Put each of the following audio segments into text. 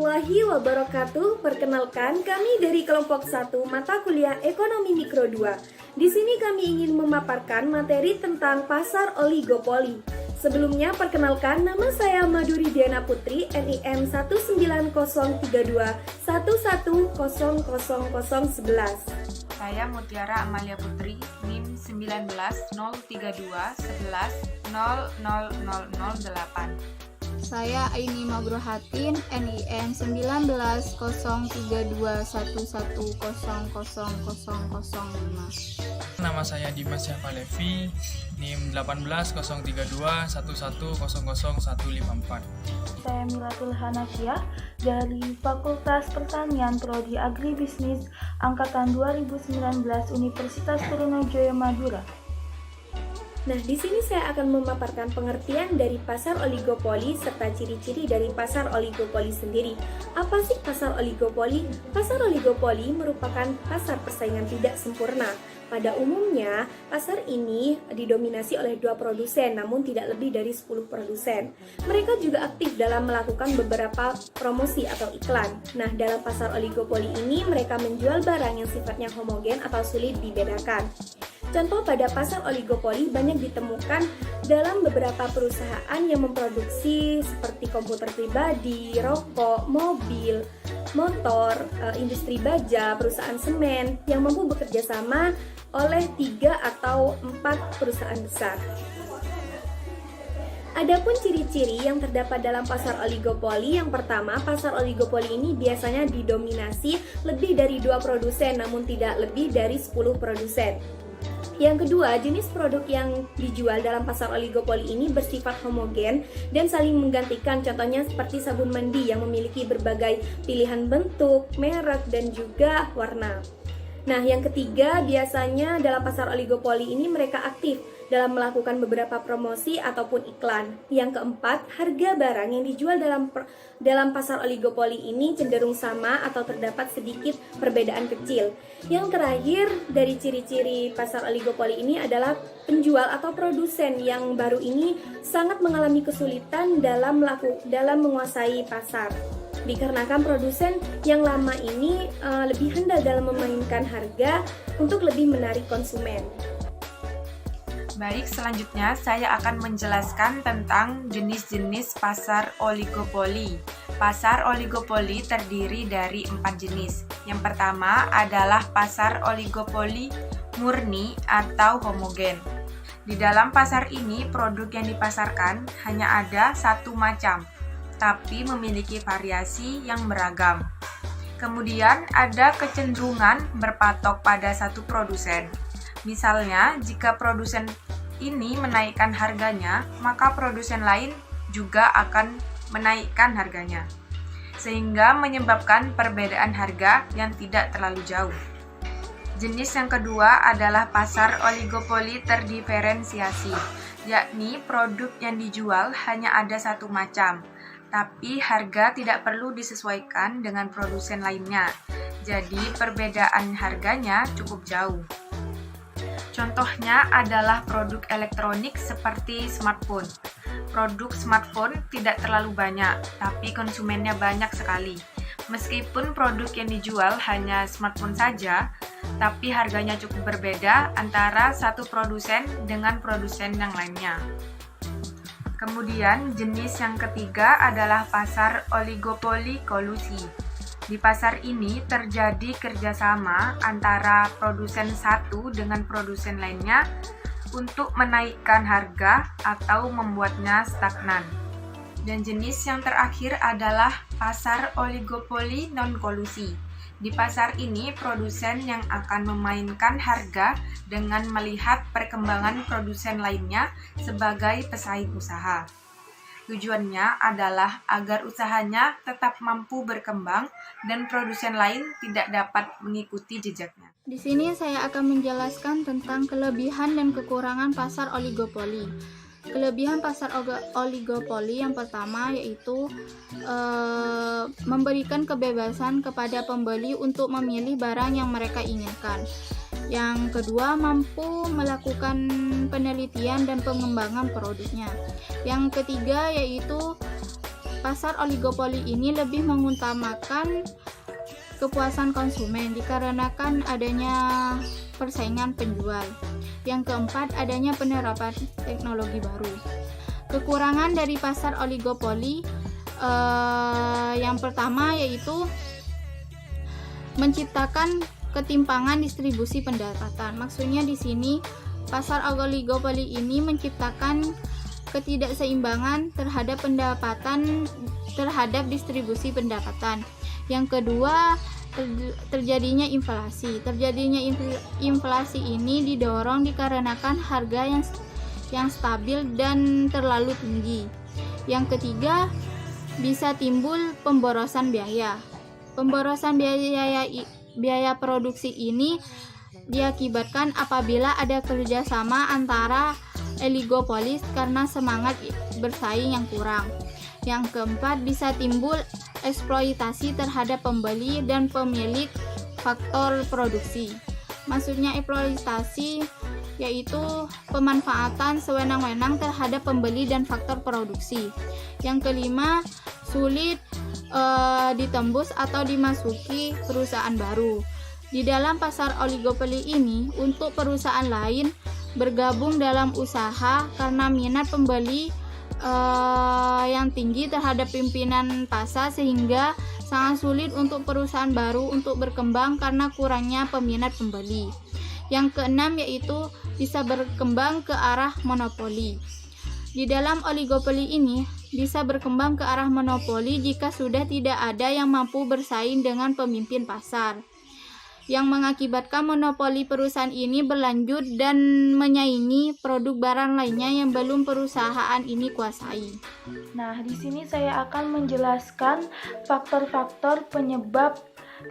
warahmatullahi wabarakatuh. Perkenalkan, kami dari kelompok 1 mata kuliah Ekonomi Mikro 2. Di sini kami ingin memaparkan materi tentang pasar oligopoli. Sebelumnya, perkenalkan, nama saya Maduri Diana Putri, NIM 19032110011. Saya Mutiara Amalia Putri, NIM 190211100008. Saya Aini Mabrohatin, NIM 190211000005. Nama saya Dimas Syafalevi, NIM 180321100154. Saya Milatul Hanafiah dari Fakultas Pertanian Prodi Agribisnis Angkatan 2019 Universitas Trunojoyo Madura. Nah, di sini saya akan memaparkan pengertian dari pasar oligopoli serta ciri-ciri dari pasar oligopoli sendiri. Apa sih pasar oligopoli? Pasar oligopoli merupakan pasar persaingan tidak sempurna. Pada umumnya, pasar ini didominasi oleh 2 produsen, namun tidak lebih dari 10 produsen. Mereka juga aktif dalam melakukan beberapa promosi atau iklan. Nah, dalam pasar oligopoli ini, mereka menjual barang yang sifatnya homogen atau sulit dibedakan. Contoh pada pasar oligopoli banyak ditemukan dalam beberapa perusahaan yang memproduksi seperti komputer pribadi, rokok, mobil, motor, industri baja, perusahaan semen yang mampu bekerja sama oleh 3 atau 4 perusahaan besar. Adapun ciri-ciri yang terdapat dalam pasar oligopoli, yang pertama, pasar oligopoli ini biasanya didominasi lebih dari 2 produsen namun tidak lebih dari 10 produsen. Yang kedua, jenis produk yang dijual dalam pasar oligopoli ini bersifat homogen dan saling menggantikan. Contohnya seperti sabun mandi yang memiliki berbagai pilihan bentuk, merek, dan juga warna. Nah, yang ketiga, biasanya dalam pasar oligopoli ini mereka aktif dalam melakukan beberapa promosi ataupun iklan. Yang keempat, harga barang yang dijual dalam pasar oligopoli ini cenderung sama atau terdapat sedikit perbedaan kecil. Yang terakhir, dari ciri-ciri pasar oligopoli ini adalah penjual atau produsen yang baru ini sangat mengalami kesulitan dalam menguasai pasar. Dikarenakan produsen yang lama ini lebih handal dalam memainkan harga untuk lebih menarik konsumen. Baik, selanjutnya saya akan menjelaskan tentang jenis-jenis pasar oligopoli. Pasar oligopoli terdiri dari 4 jenis. Yang pertama adalah pasar oligopoli murni atau homogen. Di dalam pasar ini, produk yang dipasarkan hanya ada satu macam, tapi memiliki variasi yang beragam. Kemudian ada kecenderungan berpatok pada satu produsen. Misalnya, jika produsen ini menaikkan harganya, maka produsen lain juga akan menaikkan harganya, sehingga menyebabkan perbedaan harga yang tidak terlalu jauh. Jenis yang kedua adalah pasar oligopoli terdiferensiasi, yakni produk yang dijual hanya ada satu macam, tapi harga tidak perlu disesuaikan dengan produsen lainnya, jadi perbedaan harganya cukup jauh. Contohnya adalah produk elektronik seperti smartphone. Produk smartphone tidak terlalu banyak, tapi konsumennya banyak sekali. Meskipun produk yang dijual hanya smartphone saja, tapi harganya cukup berbeda antara satu produsen dengan produsen yang lainnya. Kemudian jenis yang ketiga adalah pasar oligopoli kolusi. Di pasar ini terjadi kerjasama antara produsen satu dengan produsen lainnya untuk menaikkan harga atau membuatnya stagnan. Dan jenis yang terakhir adalah pasar oligopoli non-kolusi. Di pasar ini, produsen yang akan memainkan harga dengan melihat perkembangan produsen lainnya sebagai pesaing usaha. Tujuannya adalah agar usahanya tetap mampu berkembang dan produsen lain tidak dapat mengikuti jejaknya. Di sini saya akan menjelaskan tentang kelebihan dan kekurangan pasar oligopoli. Kelebihan pasar oligopoli yang pertama yaitu memberikan kebebasan kepada pembeli untuk memilih barang yang mereka inginkan. Yang kedua, mampu melakukan penelitian dan pengembangan produknya. Yang ketiga yaitu pasar oligopoli ini lebih mengutamakan kepuasan konsumen dikarenakan adanya persaingan penjual. Yang keempat, adanya penerapan teknologi baru. Kekurangan dari pasar oligopoli yang pertama yaitu menciptakan ketimpangan distribusi pendapatan. Maksudnya di sini pasar oligopoli ini menciptakan ketidakseimbangan terhadap pendapatan terhadap distribusi pendapatan. Yang kedua, terjadinya inflasi. Terjadinya inflasi ini didorong dikarenakan harga yang stabil dan terlalu tinggi. Yang ketiga, bisa timbul pemborosan biaya. Pemborosan biaya produksi ini diakibatkan apabila ada kerjasama antara oligopolis karena semangat bersaing yang kurang. Yang keempat, bisa timbul eksploitasi terhadap pembeli dan pemilik faktor produksi. Maksudnya eksploitasi yaitu pemanfaatan sewenang-wenang terhadap pembeli dan faktor produksi. Yang kelima, sulit ditembus atau dimasuki perusahaan baru. Di dalam pasar oligopoli ini, untuk perusahaan lain bergabung dalam usaha karena minat pembeli yang tinggi terhadap pimpinan pasar, sehingga sangat sulit untuk perusahaan baru untuk berkembang karena kurangnya peminat pembeli. Yang keenam yaitu bisa berkembang ke arah monopoli. Di dalam oligopoli ini bisa berkembang ke arah monopoli jika sudah tidak ada yang mampu bersaing dengan pemimpin pasar, yang mengakibatkan monopoli perusahaan ini berlanjut dan menyaingi produk barang lainnya yang belum perusahaan ini kuasai. Nah, di sini saya akan menjelaskan faktor-faktor penyebab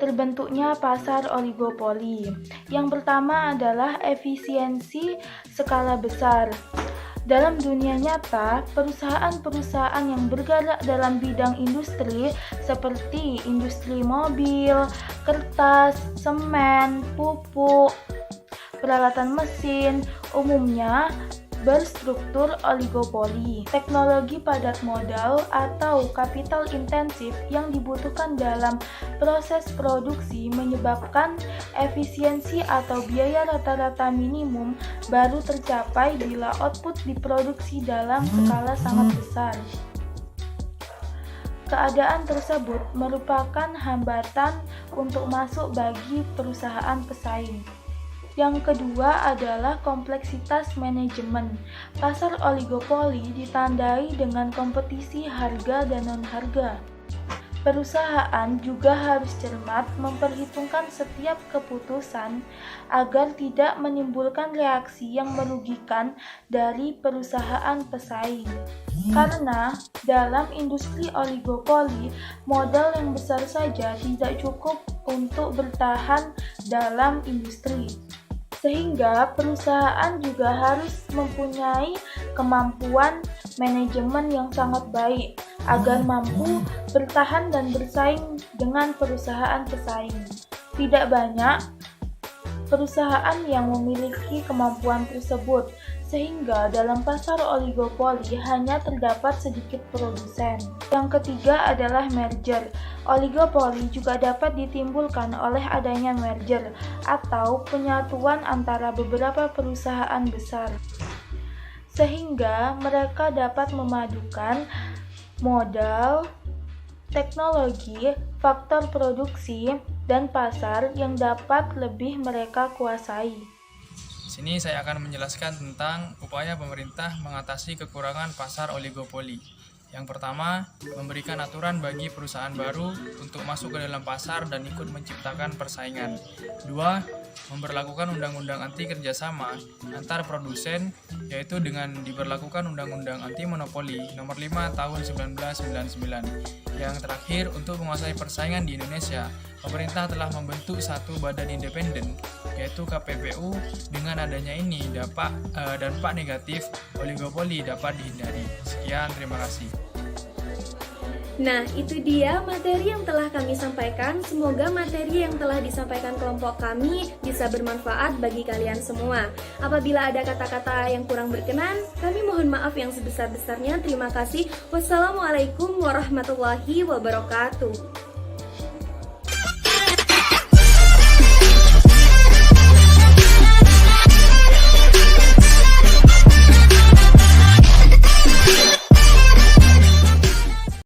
terbentuknya pasar oligopoli. Yang pertama adalah efisiensi skala besar. Dalam dunia nyata, perusahaan-perusahaan yang bergerak dalam bidang industri seperti industri mobil, kertas, semen, pupuk, peralatan mesin, umumnya berstruktur oligopoli. Teknologi padat modal atau kapital intensif yang dibutuhkan dalam proses produksi menyebabkan efisiensi atau biaya rata-rata minimum baru tercapai bila output diproduksi dalam skala sangat besar. Keadaan tersebut merupakan hambatan untuk masuk bagi perusahaan pesaing. Yang kedua adalah kompleksitas manajemen. Pasar oligopoli ditandai dengan kompetisi harga dan non-harga. Perusahaan juga harus cermat memperhitungkan setiap keputusan agar tidak menimbulkan reaksi yang merugikan dari perusahaan pesaing. Karena dalam industri oligopoli, modal yang besar saja tidak cukup untuk bertahan dalam industri. Sehingga perusahaan juga harus mempunyai kemampuan manajemen yang sangat baik agar mampu bertahan dan bersaing dengan perusahaan pesaing. Tidak banyak perusahaan yang memiliki kemampuan tersebut, sehingga dalam pasar oligopoli hanya terdapat sedikit produsen. Yang ketiga adalah merger. Oligopoli juga dapat ditimbulkan oleh adanya merger atau penyatuan antara beberapa perusahaan besar, sehingga mereka dapat memadukan modal, teknologi, faktor produksi, dan pasar yang dapat lebih mereka kuasai. Di sini saya akan menjelaskan tentang upaya pemerintah mengatasi kekurangan pasar oligopoli. Yang pertama, memberikan aturan bagi perusahaan baru untuk masuk ke dalam pasar dan ikut menciptakan persaingan. Dua, memberlakukan undang-undang anti kerjasama antar produsen, yaitu dengan diberlakukan undang-undang anti monopoli nomor 5 tahun 1999. Yang terakhir, untuk menguasai persaingan di Indonesia, pemerintah telah membentuk satu badan independen, yaitu KPPU. Dengan adanya ini, dampak negatif oligopoli dapat dihindari. Sekian, terima kasih. Nah, itu dia materi yang telah kami sampaikan. Semoga materi yang telah disampaikan kelompok kami bisa bermanfaat bagi kalian semua. Apabila ada kata-kata yang kurang berkenan, kami mohon maaf yang sebesar-besarnya. Terima kasih. Wassalamualaikum warahmatullahi wabarakatuh.